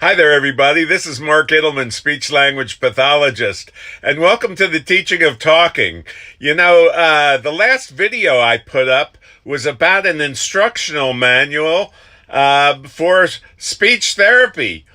Hi there, everybody. This is Mark Idelman, speech language pathologist, and welcome to the teaching of talking. The last video I put up was about an instructional manual for speech therapy.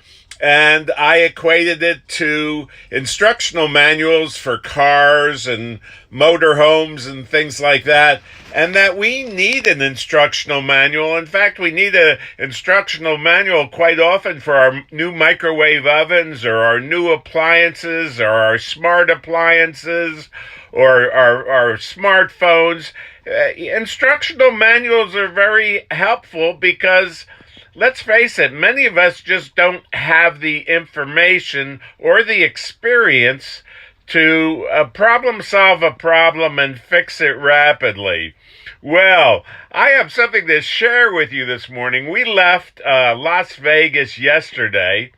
And I equated it to instructional manuals for cars and motorhomes and things like that. And that we need an instructional manual. In fact, we need an instructional manual quite often for our new microwave ovens or our new appliances or our smart appliances or our smartphones. Instructional manuals are very helpful because, let's face it, many of us just don't have the information or the experience to problem solve a problem and fix it rapidly. Well, I have something to share with you this morning. We left Las Vegas yesterday,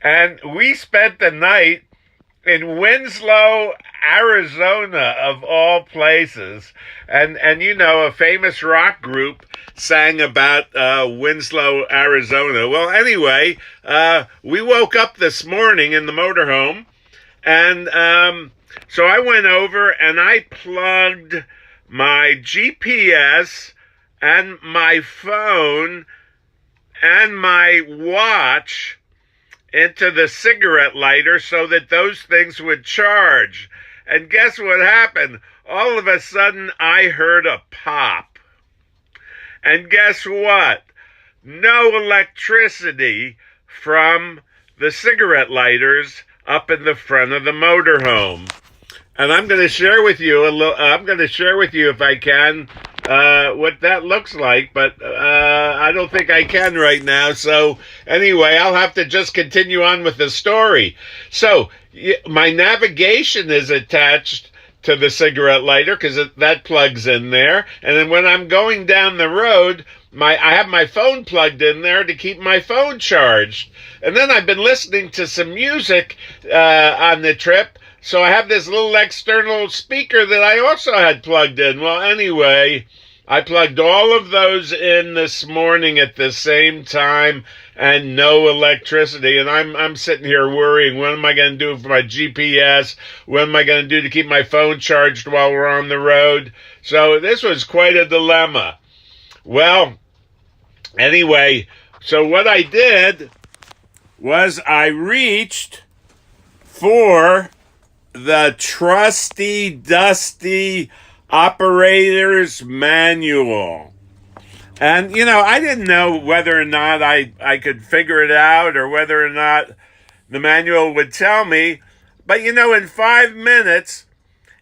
and we spent the night in Winslow, Arizona, of all places. And a famous rock group sang about Winslow, Arizona. Well, anyway, we woke up this morning in the motorhome, and so I went over and I plugged my GPS and my phone and my watch into the cigarette lighter so that those things would charge. And guess what happened? All of a sudden, I heard a pop. And guess what? No electricity from the cigarette lighters up in the front of the motorhome. And I'm going to share with you if I can, what that looks like, but I don't think I can right now. So anyway, I'll have to just continue on with the story. So my navigation is attached to the cigarette lighter because that plugs in there. And then when I'm going down the road, I have my phone plugged in there to keep my phone charged. And then I've been listening to some music on the trip. So I have this little external speaker that I also had plugged in. Well, anyway, I plugged all of those in this morning at the same time and no electricity. And I'm sitting here worrying, what am I going to do for my GPS? What am I going to do to keep my phone charged while we're on the road? So this was quite a dilemma. Well, anyway, so what I did was I reached for the trusty, dusty operator's manual. And, I didn't know whether or not I could figure it out or whether or not the manual would tell me. But, in 5 minutes,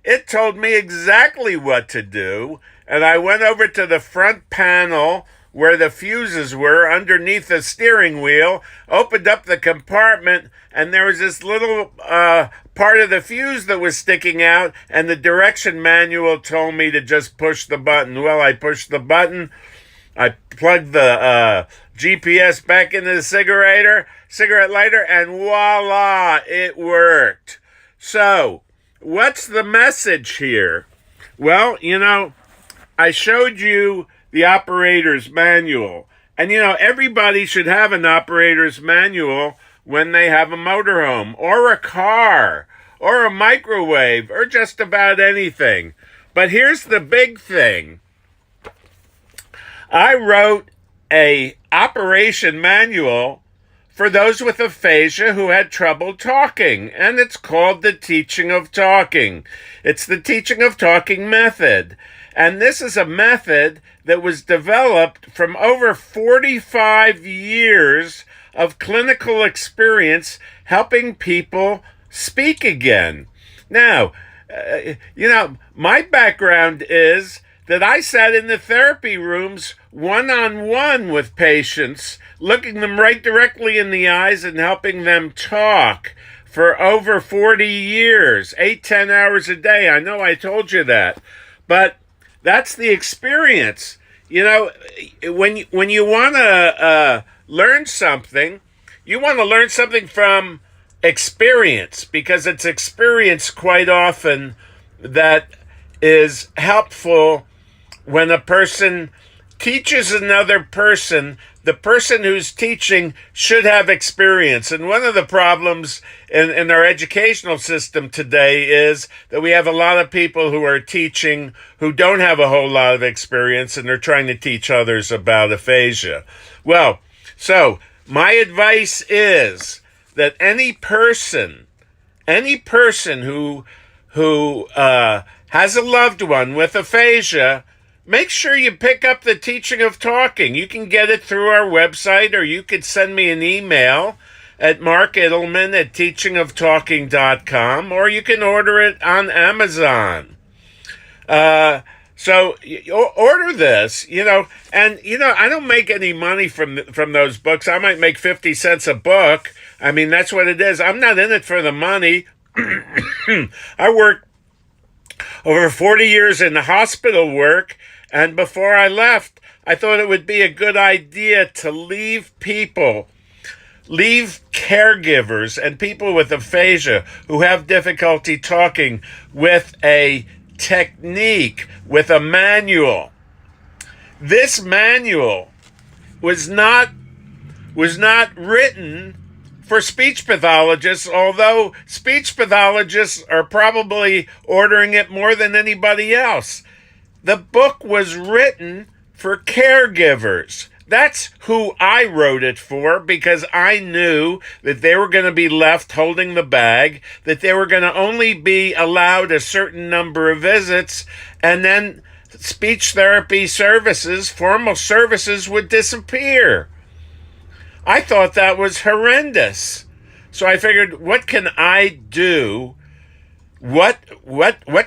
it told me exactly what to do. And I went over to the front panel where the fuses were underneath the steering wheel, opened up the compartment, and there was this little part of the fuse that was sticking out, and the direction manual told me to just push the button. Well, I pushed the button. I plugged the GPS back into the cigarette lighter, and voila, it worked. So, what's the message here? Well, I showed you the operator's manual. And, everybody should have an operator's manual when they have a motorhome or a car or a microwave or just about anything. But here's the big thing. I wrote a operation manual for those with aphasia who had trouble talking, and it's called the teaching of talking. It's the teaching of talking method. And this is a method that was developed from over 45 years of clinical experience helping people speak again. Now, my background is that I sat in the therapy rooms one-on-one with patients, looking them right directly in the eyes and helping them talk for over 40 years, 8-10 hours a day. I know I told you that, but that's the experience. When you want to learn something, you want to learn something from experience, because it's experience quite often that is helpful when a person teaches another person the person who's teaching should have experience. And one of the problems in our educational system today is that we have a lot of people who are teaching who don't have a whole lot of experience, and they're trying to teach others about aphasia. Well, so my advice is that any person who has a loved one with aphasia, make sure you pick up the teaching of talking. You can get it through our website, or you could send me an email at markidelman@teachingoftalking.com, or you can order it on Amazon. So order this, and I don't make any money from those books. I might make 50 cents a book. I mean, that's what it is. I'm not in it for the money. I worked over 40 years in the hospital work, and before I left, I thought it would be a good idea to leave caregivers and people with aphasia who have difficulty talking with a technique, with a manual. This manual was not written for speech pathologists, although speech pathologists are probably ordering it more than anybody else. The book was written for caregivers. That's who I wrote it for, because I knew that they were going to be left holding the bag, that they were going to only be allowed a certain number of visits, and then speech therapy services, formal services, would disappear. I thought that was horrendous. So I figured, what can I do? What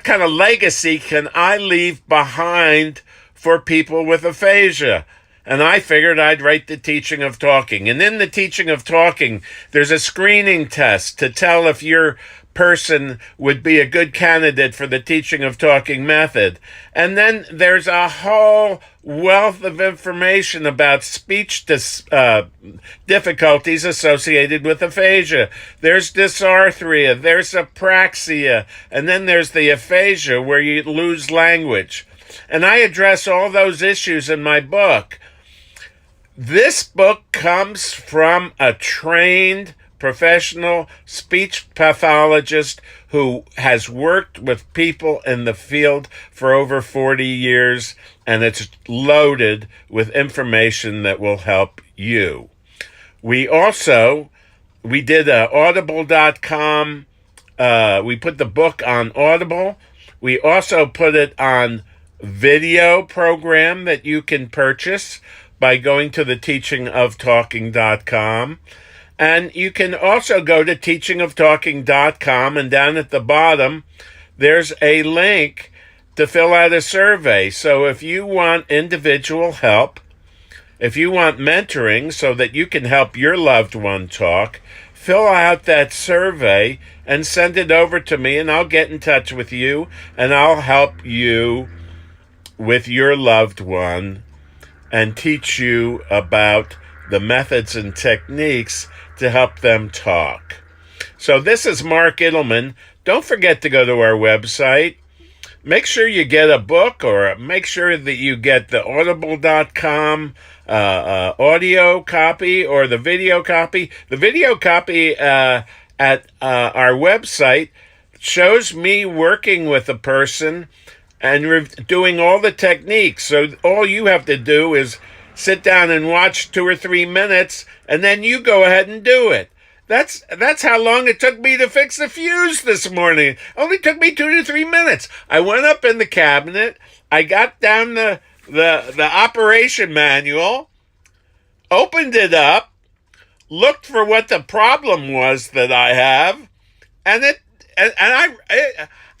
kind of legacy can I leave behind for people with aphasia? And I figured I'd write the teaching of talking. And in the teaching of talking, there's a screening test to tell if your person would be a good candidate for the teaching of talking method. And then there's a whole wealth of information about speech difficulties associated with aphasia. There's dysarthria, there's apraxia, and then there's the aphasia where you lose language. And I address all those issues in my book. This book comes from a trained professional speech pathologist who has worked with people in the field for over 40 years, and it's loaded with information that will help you. We did audible.com. We put the book on Audible. We also put it on video program that you can purchase by going to the teachingoftalking.com. And you can also go to teachingoftalking.com, and down at the bottom, there's a link to fill out a survey. So if you want individual help, if you want mentoring so that you can help your loved one talk, fill out that survey and send it over to me, and I'll get in touch with you, and I'll help you with your loved one and teach you about the methods and techniques to help them talk. So this is Mark Idelman. Don't forget to go to our website. Make sure you get a book, or make sure that you get the audible.com audio copy or the video copy. The video copy at our website shows me working with a person and doing all the techniques. So all you have to do is sit down and watch 2 or 3 minutes, and then you go ahead and do it. That's how long it took me to fix the fuse this morning. It only took me 2 to 3 minutes. I went up in the cabinet, I got down the operation manual, opened it up, looked for what the problem was that I have, and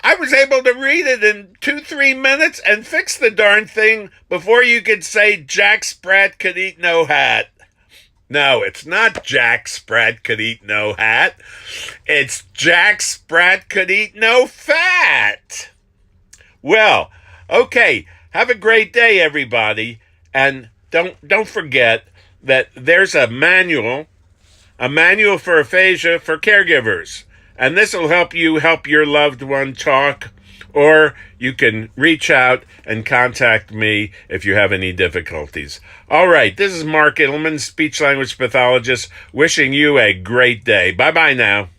I was able to read it in 2-3 minutes and fix the darn thing before you could say Jack Sprat could eat no hat. No, it's not Jack Sprat could eat no hat. It's Jack Sprat could eat no fat. Well, okay, have a great day, everybody. And don't forget that there's a manual for aphasia for caregivers. And this will help you help your loved one talk or you can reach out and contact me if you have any difficulties. All right, this is Mark Edelman, speech language pathologist, wishing you a great day. Bye-bye now.